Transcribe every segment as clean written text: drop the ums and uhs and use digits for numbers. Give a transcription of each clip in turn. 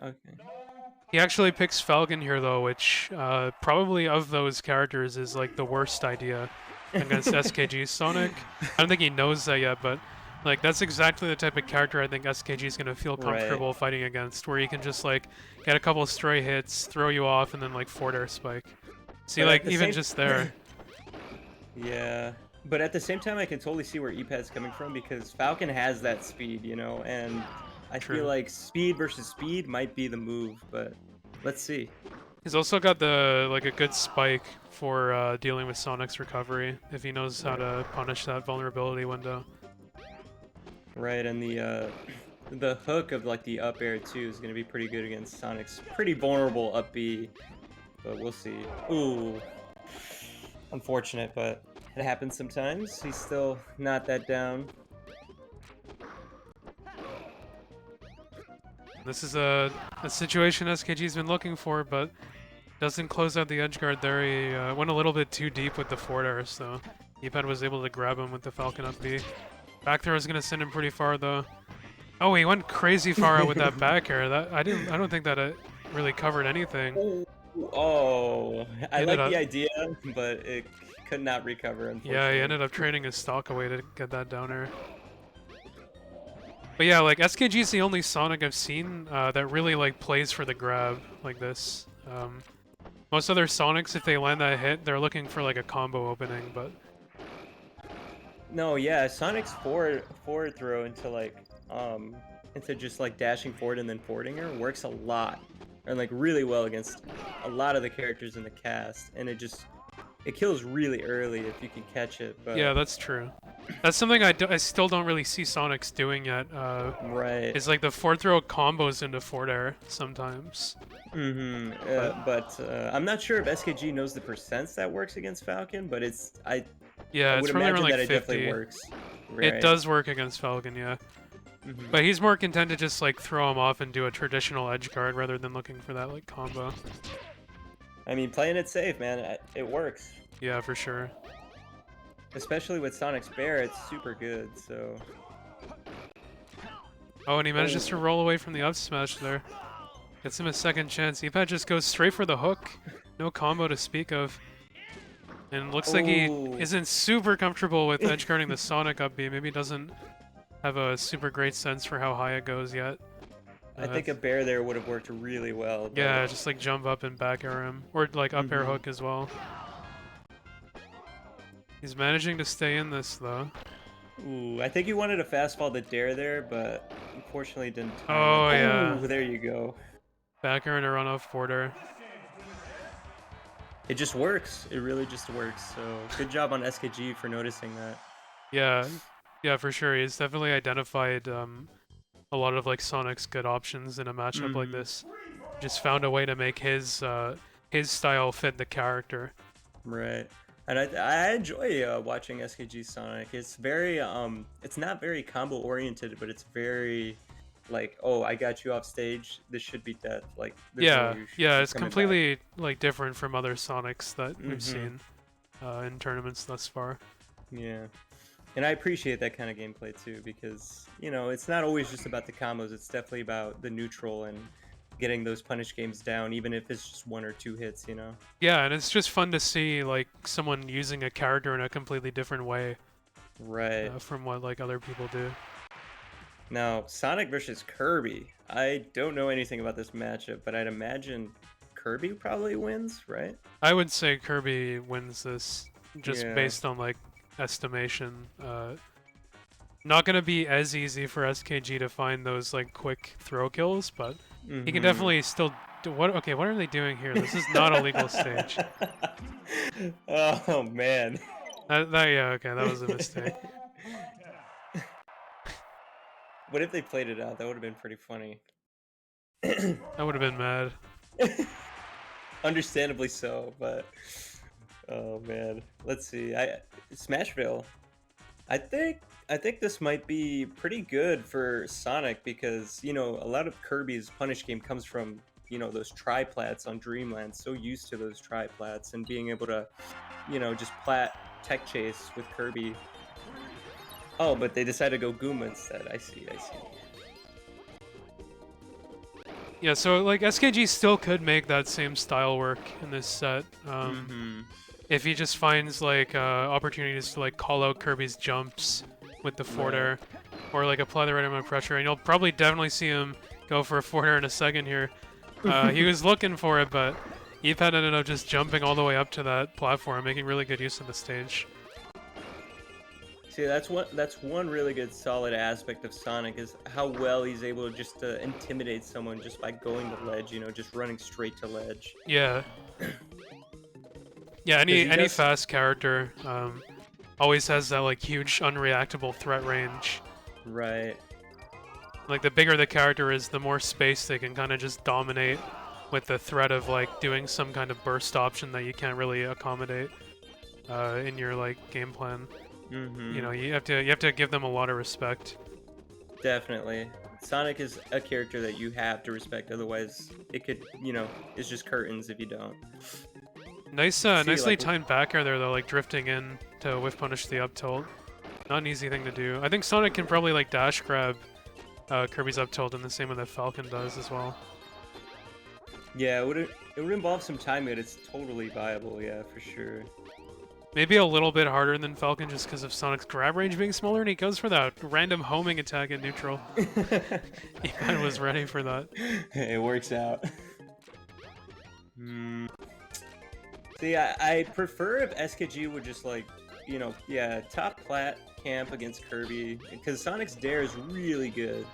Okay. He actually picks Falcon here though, which probably of those characters is like the worst idea against SKG's Sonic. I don't think he knows that yet, but like that's exactly the type of character I think SKG is gonna feel Right. comfortable fighting against, where he can just like get a couple stray hits, throw you off, and then like forward air spike. See, But at like the even same just there, Yeah. But at the same time, I can totally see where epad's coming from because Falcon has that speed, and I feel true. like speed versus speed might be the move, but let's see. He's also got the like a good spike for dealing with Sonic's recovery if he knows how Right. to punish that vulnerability window. Right, and the the hook of like the up air too is gonna be pretty good against Sonic's pretty vulnerable up B, but we'll see. Ooh, unfortunate, but it happens sometimes. He's still not that down. This is a situation SKG's been looking for, but doesn't close out the edge guard there. He went a little bit too deep with the forward air, so epad was able to grab him with the Falcon up B. Back throw is gonna send him pretty far though. Oh, he went crazy far out with that back air. That I don't think that it really covered anything. Ooh, oh, He I ended like up the idea, but it could not recover, Yeah, he unfortunately. ended up trading his stock away to get that down air. But yeah, like SKG is the only Sonic I've seen that really like plays for the grab like this. Most other Sonics, if they land that hit, they're looking for like a combo opening. But No, yeah, Sonic's forward throw into into just like dashing forward and then forwarding her works a lot, and like really well against a lot of the characters in the cast, and it kills really early if you can catch it. yeah, But that's true. That's something I still don't really see Sonics doing yet. right, Is like the forward throw combos into forward air sometimes. But I'm not sure if SKG knows the percents that works against Falcon, but I yeah, would it's probably around imagine like that it definitely 50. works. It Right. does work against Falcon, yeah. hmm But he's more content to just like throw him off and do a traditional edge guard rather than looking for that like combo. I mean, playing it safe, man, it works. Yeah, for sure. Especially with Sonic's Bear, it's super good. So, Oh, and he manages to oh, roll away from the up smash there. Gets him a second chance. epad just goes straight for the hook. No combo to speak of. And looks like he oh. isn't super comfortable with edge guarding the Sonic up B. Maybe doesn't have a super great sense for how high it goes yet. I think a bear there would have worked really well, Yeah, but just like jump up and back air him. Or like up air hmm hook as well. He's managing to stay in this though. ooh, I think he wanted a fastball to dare there, but unfortunately didn't time it. Oh Oh, yeah. there you go. Back air and a run off border. It just works. It really just works. So good job on SKG for noticing that. Yeah. Yeah, for sure. He's definitely identified a lot of like Sonic's good options in a matchup like hmm this. Just found a way to make his style fit the character. Right. And I enjoy watching SKG Sonic. It's very it's not very combo oriented, but it's very like, oh, I got you off stage. This should be death. Like there's no way Yeah, you should yeah, keep it's coming back. completely like different from other Sonics that we've hmm seen in tournaments thus far. Yeah. And I appreciate that kind of gameplay too, because it's not always just about the combos. It's definitely about the neutral and getting those punish games down, even if it's just one or two hits. Yeah, and it's just fun to see like someone using a character in a completely different way Right. from what like other people do. Now, Sonic versus Kirby. I don't know anything about this matchup, but I'd imagine Kirby probably wins, right? I would say Kirby wins this just Yeah. based on like estimation. Not gonna be as easy for SKG to find those like quick throw kills, but he can Mm-hmm. definitely still do what. Okay, what are they doing here? This is not a legal stage. Oh man. Yeah, okay, that was a mistake. What if they played it out? That would have been pretty funny. I would have been mad. Understandably so, but oh man. Let's see. Smashville. I think this might be pretty good for Sonic because a lot of Kirby's punish game comes from those triplats on Dreamland. So used to those triplats and being able to just plat tech chase with Kirby. Oh, but they decided to go Goomba instead. I see. Yeah, so like SKG still could make that same style work in this set. If he just finds like opportunities to like call out Kirby's jumps with the forward Right. air, or like apply the right amount of pressure, and you'll probably definitely see him go for a forward air in a second here. He was looking for it, but epad ended up just jumping all the way up to that platform, making really good use of the stage. See, that's one really good solid aspect of Sonic is how well he's able just to intimidate someone just by going to ledge, you know, just running straight to ledge. Yeah. Yeah, 'Cause he any does, fast character always has that like huge unreactable threat range. right. Like the bigger the character is, the more space they can kind of just dominate with the threat of like doing some kind of burst option that you can't really accommodate in your like game plan. You know, you have to give them a lot of respect. Definitely. Sonic is a character that you have to respect, otherwise it could, you know, it's just curtains if you don't. Nice, See, nicely like, timed back air there though, like drifting in to whiff punish the up tilt. Not an easy thing to do. I think Sonic can probably like dash grab Kirby's up tilt, and the same way that Falcon does as well. yeah, it would involve some timing, but it's totally viable, yeah, for sure. Maybe a little bit harder than Falcon just because of Sonic's grab range being smaller, and he goes for that random homing attack in neutral. epad was ready for that. It works out. See, I prefer if SKG would just like, you know, yeah, top plat camp against Kirby, because Sonic's dare is really good.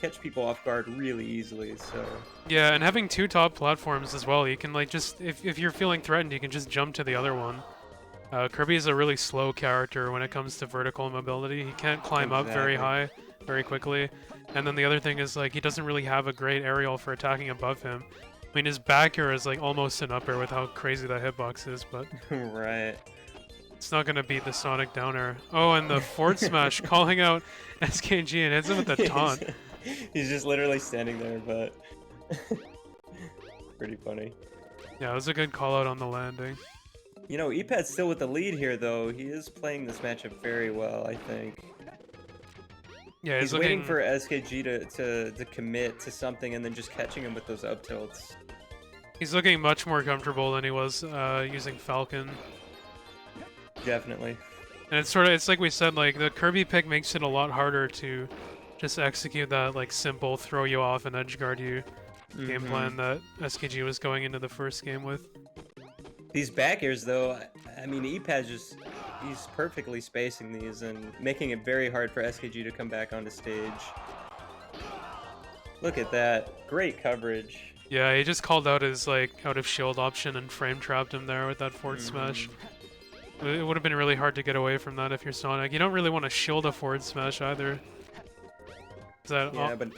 Catch people off guard really easily, so... Yeah, and having two top platforms as well, you can like just, if you're feeling threatened, you can just jump to the other one. Kirby is a really slow character when it comes to vertical mobility. He can't climb up very high very quickly. And then the other thing is like he doesn't really have a great aerial for attacking above him. I mean, his back air is like almost an up air with how crazy that hitbox is, but Right. it's not gonna beat the Sonic down air. Oh, and the forward smash calling out SKG and hits him with the taunt. He's just literally standing there, but... Pretty funny. Yeah, it was a good call out on the landing. You know, epad's still with the lead here, though. He is playing this matchup very well, I think. Yeah, he's waiting for SKG to commit to something and then just catching him with those up tilts. He's looking much more comfortable than he was using Falcon. Definitely. And it's like we said, like the Kirby pick makes it a lot harder to just execute that like simple throw you off and edge guard you game plan that SKG was going into the first game with. These back airs, though, I mean, epad he's perfectly spacing these and making it very hard for SKG to come back onto stage. Look at that. Great coverage. Yeah, he just called out his like out of shield option and frame trapped him there with that forward smash. It would have been really hard to get away from that if you're Sonic. You don't really want to shield a forward smash either. That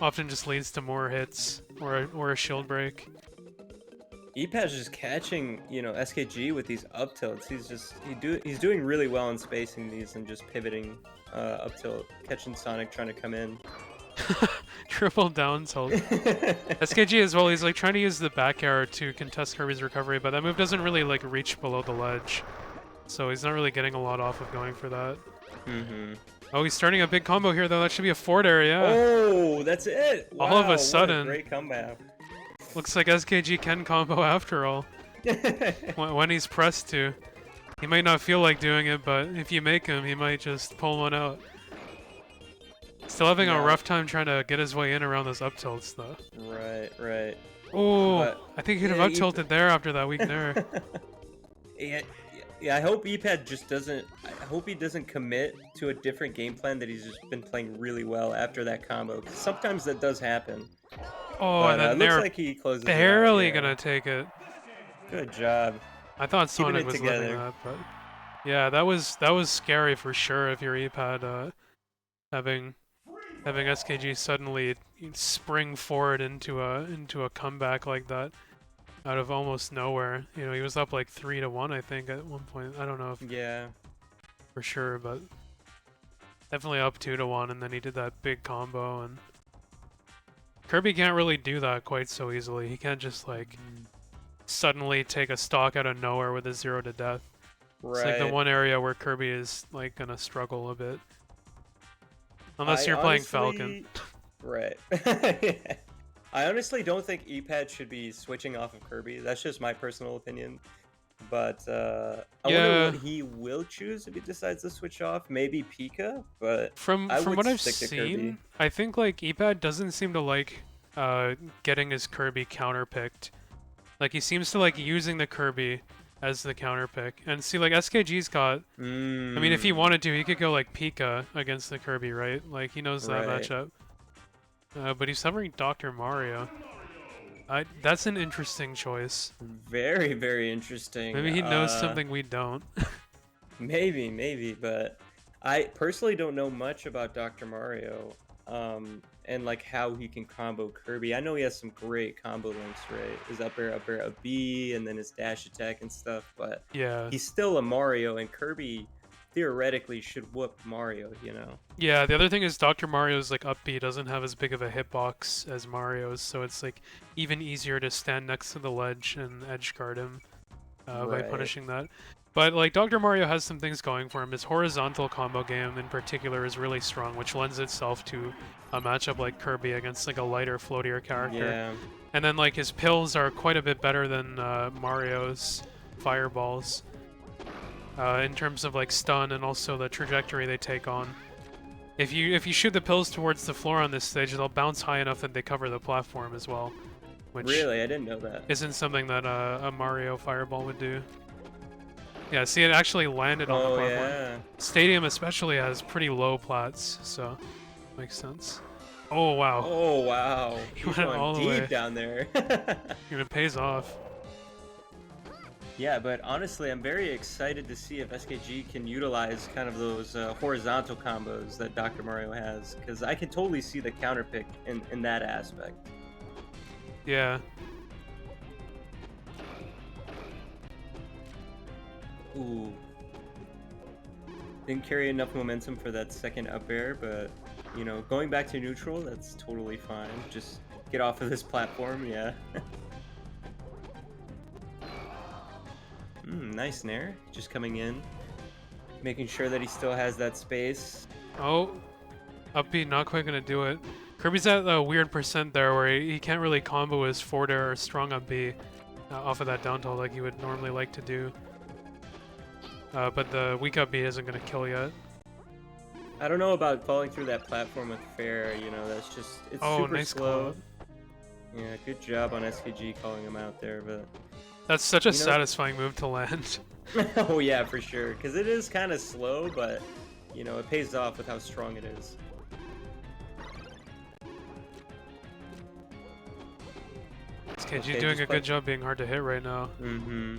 often just leads to more hits or a shield break. epad's just catching, you know, SKG with these up tilts. He's doing really well in spacing these and just pivoting up tilt, catching Sonic trying to come in. Triple down tilt. SKG as well, he's like trying to use the back air to contest Kirby's recovery, but that move doesn't really like reach below the ledge. So he's not really getting a lot off of going for that. Oh, he's starting a big combo here though. That should be a forward air, yeah. Oh, that's it. Wow, all of a sudden. What a great comeback. Looks like SKG can combo after all. when he's pressed to. He might not feel like doing it, but if you make him, he might just pull one out. Still having a rough time trying to get his way in around those up tilts, though. Right. Oh, I think he'd have up tilted there after that weak there. Yeah, I hope epad just doesn't... I hope he doesn't commit to a different game plan that he's just been playing really well after that combo. 'Cause sometimes that does happen. Oh, but, and then looks like he closes barely it out, gonna take it. Good job. I thought Sonic was living that, but yeah, that was scary for sure. If you're epad, having SKG suddenly spring forward into a comeback like that out of almost nowhere. You know, he was up like 3-1, I think, at one point. I don't know if for sure, but definitely up 2-1, and then he did that big combo. And Kirby can't really do that quite so easily. He can't just like suddenly take a stock out of nowhere with a 0 to death. It's like the one area where Kirby is like gonna struggle a bit. Unless you're playing Falcon. Right. I honestly don't think epad should be switching off of Kirby. That's just my personal opinion. But I wonder what Yeah, he will choose if he decides to switch off. Maybe Pika, but from I would what I've stick to Kirby. seen, I think like epad doesn't seem to like getting his Kirby counterpicked. Like he seems to like using the Kirby as the counterpick. And see, like SKG's got. I mean, if he Mmm. wanted to, he could go like Pika against the Kirby, right? Like he knows that Right. matchup. But he's covering Dr. Mario. That's an interesting choice. Very, very interesting. Maybe he knows something we don't. Maybe, but I personally don't know much about Dr. Mario, and like how he can combo Kirby. I know he has some great combo links, right? His up air, a B, and then his dash attack and stuff. But Yeah. he's still a Mario, and Kirby theoretically should whoop Mario. Yeah, the other thing is Dr. Mario's like up B doesn't have as big of a hitbox as Mario's, so it's like even easier to stand next to the ledge and edge guard him by Right. punishing that. But like Dr. Mario has some things going for him. His horizontal combo game in particular is really strong, which lends itself to a matchup like Kirby against like a lighter, floatier character. Yeah. And then like his pills are quite a bit better than Mario's fireballs in terms of like stun and also the trajectory they take on. If you shoot the pills towards the floor on this stage, they'll bounce high enough that they cover the platform as well, which Really, I didn't know that. isn't something that a Mario fireball would do. Yeah, see, it actually landed on the Oh platform. yeah. Stadium especially has pretty low plats, so makes sense. Oh wow, Oh wow. He He's went going all the deep way. down there. it pays off. Yeah, but honestly, I'm very excited to see if SKG can utilize kind of those horizontal combos that Dr. Mario has, because I can totally see the counterpick in that aspect. Yeah, Ooh. Didn't carry enough momentum for that second up air, but, going back to neutral, that's totally fine. Just get off of this platform, yeah. Nice nair. Just coming in. Making sure that he still has that space. oh, up B not quite gonna do it. Kirby's at a weird percent there where he can't really combo his forward air or strong up B off of that down tilt like he would normally like to do. But the weak up B isn't gonna kill yet. I don't know about falling through that platform with fair, that's just, it's Oh, super nice slow. call. Yeah, good job on SKG calling him out there, but... That's such a You know- satisfying move to land. Oh yeah, for sure, because it is kind of slow, but, it pays off with how strong it is. SKG Okay, doing just a good job being hard to hit right now. Mm-hmm.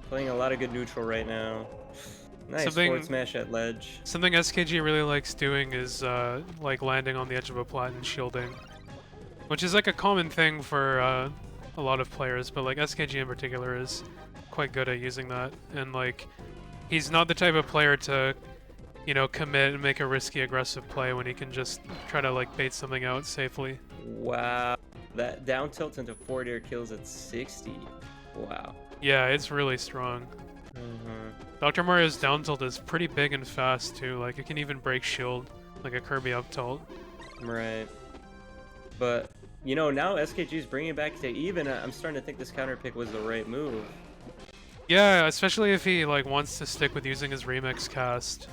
Playing a lot of good neutral right now. Nice Something- forward smash at ledge. Something SKG really likes doing is like landing on the edge of a plat and shielding, which is like a common thing for a lot of players, but like SKG in particular is quite good at using that. And like, he's not the type of player to, commit and make a risky aggressive play when he can just try to like bait something out safely. Wow. That down tilt into forward air kills at 60. Wow. Yeah, it's really strong. Dr. Mario's down tilt is pretty big and fast too. Like it can even break shield, like a Kirby up tilt. Right. But, now SKG is bringing it back to even. I'm starting to think this counter pick was the right move. Yeah, especially if he like wants to stick with using his remix cast,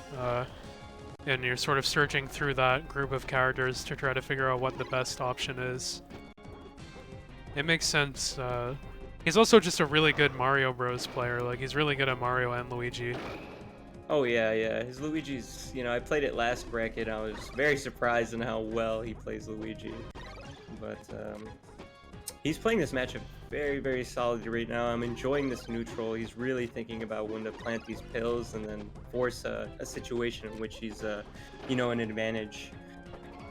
and you're sort of searching through that group of characters to try to figure out what the best option is. It makes sense. He's also just a really good Mario Bros player. Like he's really good at Mario and Luigi. Oh, yeah. His Luigi's, I played it last bracket. I was very surprised in how well he plays Luigi. But, he's playing this matchup very, very solidly right now. I'm enjoying this neutral. He's really thinking about when to plant these pills and then force a situation in which he's, an advantage.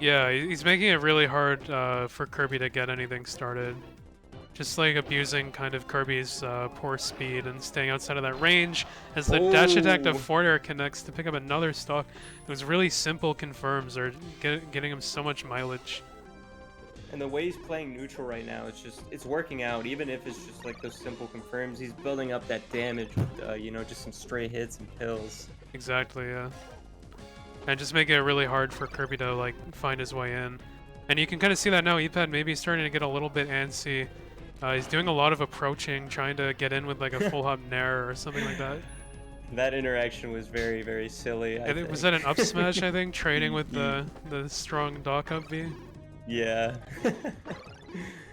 Yeah, he's making it really hard for Kirby to get anything started. Just like abusing kind of Kirby's poor speed and staying outside of that range as the dash attack to Oh. forward air connects to pick up another stock. Those really simple confirms are getting him so much mileage. And the way he's playing neutral right now, it's working out. Even if it's just like those simple confirms, he's building up that damage with, just some stray hits and pills. Exactly, yeah. And just make it really hard for Kirby to like find his way in. And you can kind of see that now. epad maybe starting to get a little bit antsy. He's doing a lot of approaching, trying to get in with like a full hop nair or something like that. That interaction was very, very silly, I Was think. that an up smash, I think, trading with the strong dock up B? Yeah.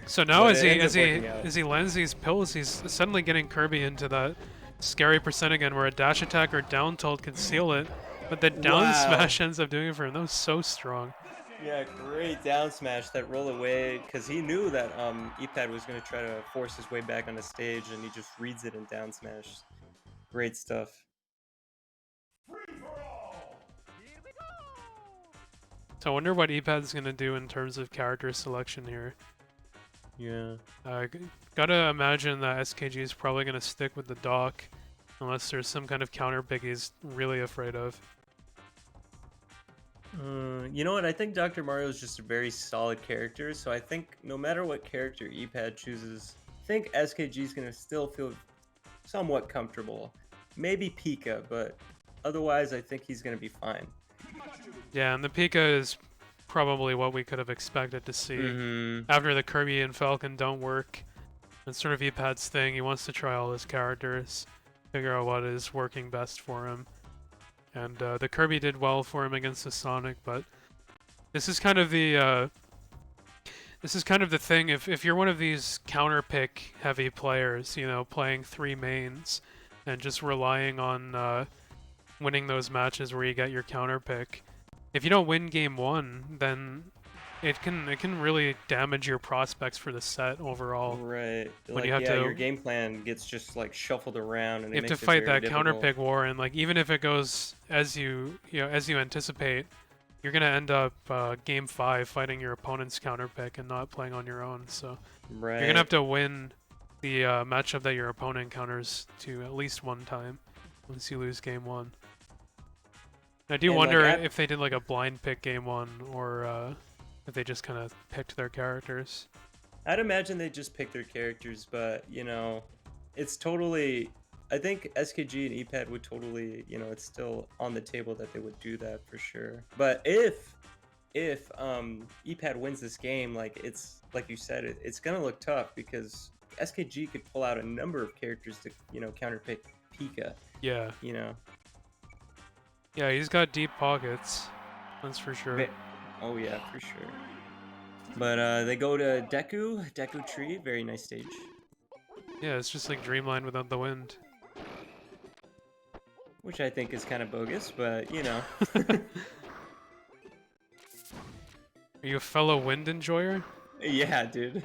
So now But as it he ends up working out. lands these pills, he's suddenly getting Kirby into that scary percent again where a dash attack or down tilt could seal it, but the down Wow. smash ends up doing it for him. That was so strong. Yeah, great down smash, that roll away, because he knew that epad was going to try to force his way back on the stage, and he just reads it in down smash. Great stuff. So I wonder what epad's going to do in terms of character selection here. Yeah. Gotta imagine that SKG is probably going to stick with the dock unless there's some kind of counter pick he's really afraid of. You know what? I think Dr. Mario is just a very solid character, so I think no matter what character epad chooses, I think SKG is going to still feel somewhat comfortable. Maybe Pika, but otherwise I think he's going to be fine. Yeah, and the Pika is probably what we could have expected to see. After the Kirby and Falcon don't work, it's sort of epad's thing. He wants to try all his characters, figure out what is working best for him. And the Kirby did well for him against the Sonic, but this is kind of the thing. If you're one of these counter pick heavy players, you know, playing 3 mains and just relying on winning those matches where you get your counter pick, if you don't win game 1, then it can really damage your prospects for the set overall. Right. When Like, you have yeah, to, your game plan gets just like shuffled around, and you it have to makes it fight very that counter difficult. pick war, and like even if it goes as you anticipate, you're gonna end up game 5 fighting your opponent's counter pick and not playing on your own. So Right. you're gonna have to win the matchup that your opponent counters to at least one time once you lose game 1. I do And, wonder like, if they did like a blind pick game 1 or if they just kind of picked their characters. I'd imagine they just pick their characters, but you know, it's totally. I think SKG and epad would totally, you know, it's still on the table that they would do that for sure. But if epad wins this game, like it's like you said, it's gonna look tough because SKG could pull out a number of characters to, you know, counterpick Pika. Yeah. You know. Yeah, he's got deep pockets. That's for sure. Oh yeah, for sure. But they go to Deku Tree, very nice stage. Yeah, it's just like Dreamline without the wind. Which I think is kind of bogus, but you know. Are you a fellow wind enjoyer? Yeah, dude.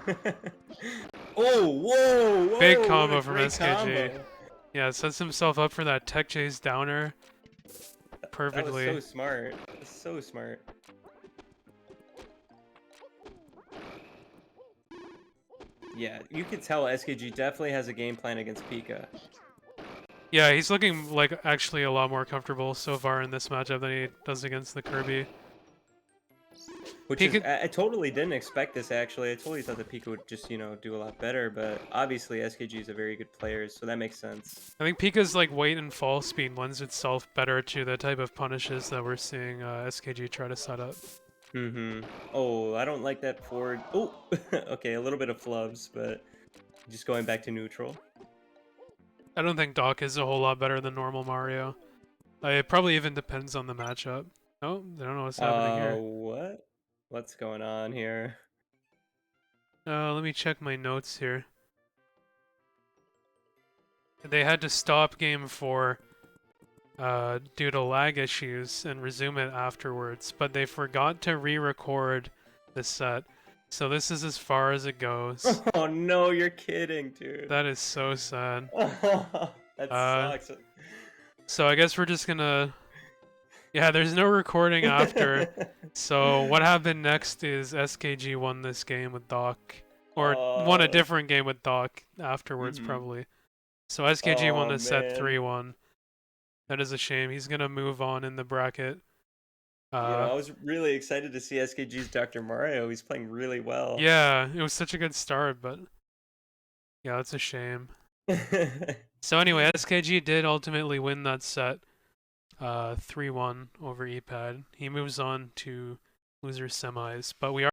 Oh, whoa! Big combo from great SKG. combo. Yeah, sets himself up for that tech chase downer perfectly. That was so smart. So smart. Yeah, you could tell SKG definitely has a game plan against Pika. Yeah, he's looking like actually a lot more comfortable so far in this matchup than he does against the Kirby. Which is, I totally didn't expect this, actually. I totally thought that Pika would just, you know, do a lot better, but obviously SKG is a very good player, so that makes sense. I think Pika's like weight and fall speed lends itself better to the type of punishes that we're seeing SKG try to set up. Oh, I don't like that forward. Oh, okay, a little bit of flubs, but just going back to neutral. I don't think Doc is a whole lot better than normal Mario. It probably even depends on the matchup. Oh, I don't know what's happening here. What? What's going on here? Let me check my notes here. They had to stop game 4 due to lag issues and resume it afterwards, but they forgot to re-record the set. So this is as far as it goes. Oh no, you're kidding, dude. That is so sad. That sucks. So I guess we're just gonna... Yeah, there's no recording after. So what happened next is SKG won this game with Doc. Or won a different game with Doc afterwards, probably. So SKG won the set 3-1. That is a shame. He's gonna move on in the bracket. Yeah, I was really excited to see SKG's Dr. Mario. He's playing really well. Yeah, it was such a good start, but yeah, that's a shame. So anyway, SKG did ultimately win that set 3-1 over epad. He moves on to loser semis, but we are